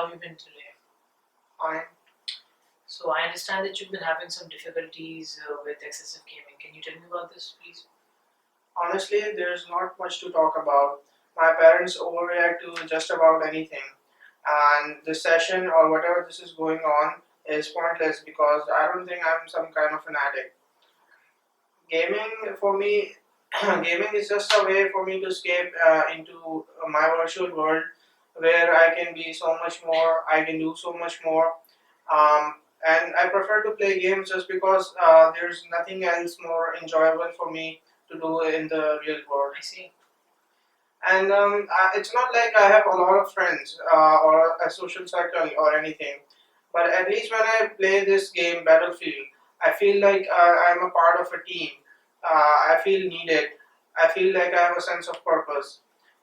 have you been today? Fine. So I understand that you've been having some difficulties with excessive gaming. Can you tell me about this, please? Honestly, there's not much to talk about. My parents overreact to just about anything, and this session or whatever this is going on is pointless because I don't think I'm some kind of an addict. Gaming for me, gaming is just a way for me to escape into my virtual world where I can be so much more, I can do so much more. Um, and I prefer to play games just because there's nothing else more enjoyable for me to do in the real world. I see. And it's not like I have a lot of friends or a social circle or anything, but at least when I play this game, Battlefield, I feel like I'm a part of a team. I feel needed. I feel like I have a sense of purpose.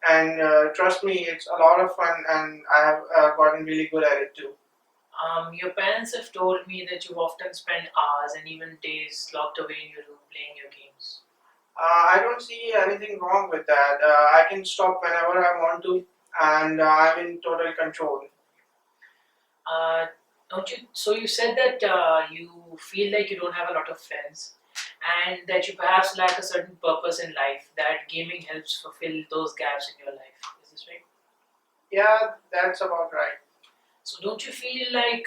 And trust me, it's a lot of fun, and I have gotten really good at it too. Your parents have told me that you often spend hours and even days locked away in your room playing your games. I don't see anything wrong with that. I can stop whenever I want to, and I'm in total control. Uh, don't you? So you said that you feel like you don't have a lot of friends, and that you perhaps lack a certain purpose in life. That gaming helps fulfill those gaps in your life. Is this right? Yeah, that's about right. So don't you feel like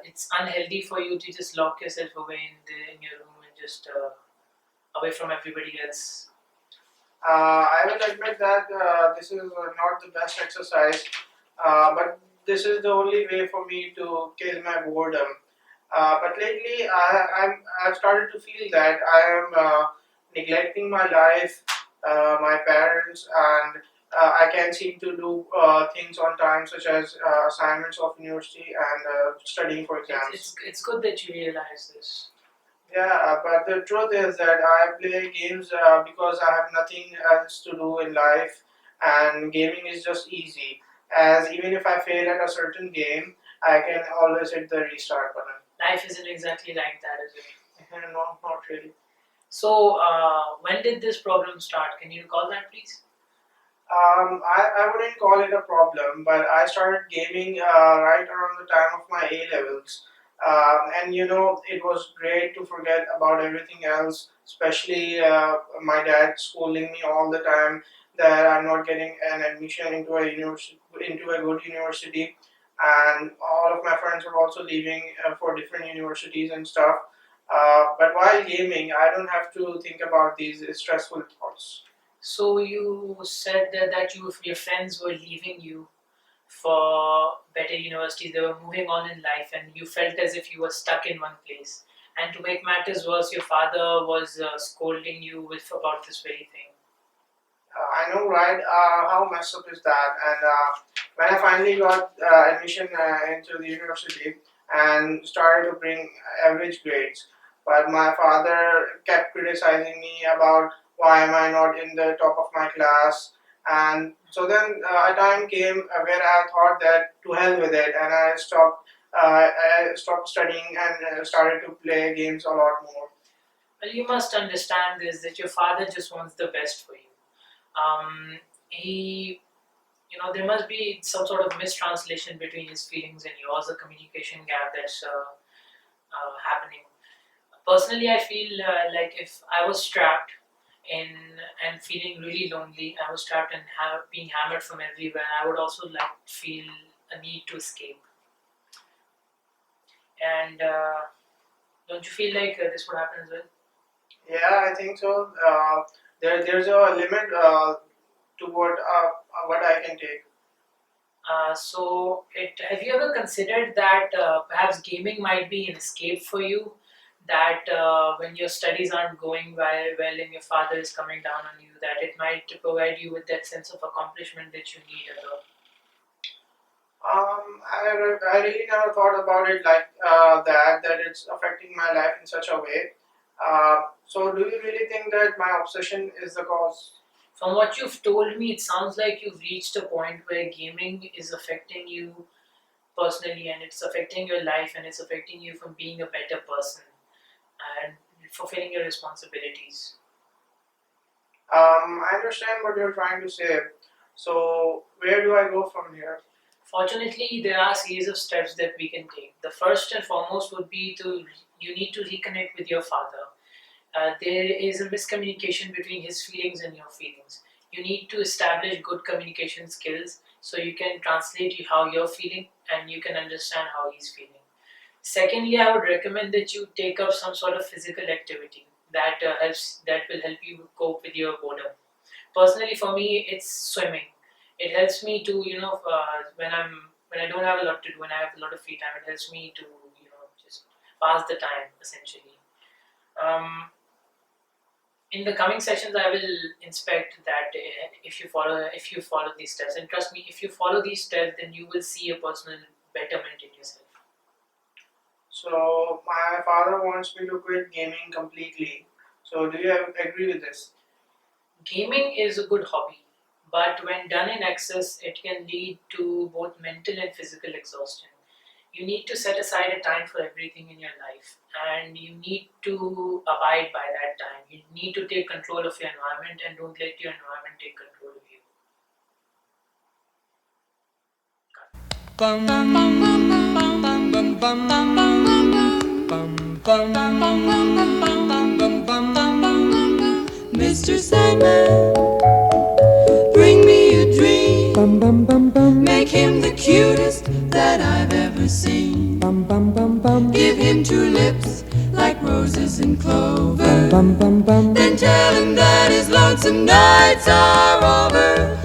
it's unhealthy for you to just lock yourself away in your room and just away from everybody else? I will admit that this is not the best exercise, but this is the only way for me to kill my boredom. But lately, I've started to feel that I am neglecting my life, my parents, and I can't seem to do things on time, such as assignments of university and studying for It's exams. it's it's good that you realize this. Yeah, but the truth is that I play games because I have nothing else to do in life, and gaming is just easy. As even if I fail at a certain game, I can always hit the restart button. Life isn't exactly like that, is it? No, not really. So when did this problem start? Can you recall that, please? I wouldn't call it a problem, but I started gaming right around the time of my A levels. And it was great to forget about everything else, especially my dad scolding me all the time that I'm not getting an admission into a into a good university, and all of my friends were also leaving for different universities and stuff. But while gaming, I don't have to think about these stressful thoughts. So you said that your friends were leaving you for better universities. They were moving on in life, and you felt as if you were stuck in one place. And to make matters worse, your father was scolding you with about this very thing. I know, right? How messed up is that? And when I finally got admission into the university and started to bring average grades, but my father kept criticizing me about why am I not in the top of my class. And so then a time came where I thought that to hell with it, and I stopped studying and started to play games a lot more. Well, you must understand this that your father just wants the best for you. He, there must be some sort of mistranslation between his feelings and yours, a communication gap that's happening. Personally, I feel like if I was trapped in and feeling really lonely, I was trapped and being hammered from everywhere, I would also like feel a need to escape. And don't you feel like this would happen as well? Yeah, I think so. There's a limit to what I can take. Have you ever considered that perhaps gaming might be an escape for you? That when your studies aren't going well and your father is coming down on you, that it might provide you with that sense of accomplishment that you need as well. I really never thought about it like that it's affecting my life in such a way. So, do you really think that my obsession is the cause? From what you've told me, it sounds like you've reached a point where gaming is affecting you personally and it's affecting your life and it's affecting you from being a better person and fulfilling your responsibilities. I understand what you're trying to say. So, where do I go from here? Fortunately, there are a series of steps that we can take. The first and foremost would be you need to reconnect with your father. There is a miscommunication between his feelings and your feelings. You need to establish good communication skills so you can translate how you're feeling and you can understand how he's feeling. Secondly, I would recommend that you take up some sort of physical activity that will help you cope with your boredom. Personally, for me, it's swimming. It helps me to when I don't have a lot to do and I have a lot of free time. It helps me to just pass the time essentially. Um, in the coming sessions, I will inspect that if you follow these steps, and trust me, if you follow these steps, then you will see a personal betterment in yourself. So my father wants me to quit gaming completely. So do you agree with this? Gaming is a good hobby, but when done in excess, it can lead to both mental and physical exhaustion. You need to set aside a time for everything in your life, and you need to abide by that time. You need to take control of your environment and don't let your environment take control of you. Bum bum bum bum bum bum bum bum bum bum. Mr. Sandman, bring me a dream. Bum bum bum bum. Make him the cutest that I've ever seen. Bum bum bum bum. Give him two lips like roses and clover. Bum bum bum bum. Then tell him that his lonesome nights are over.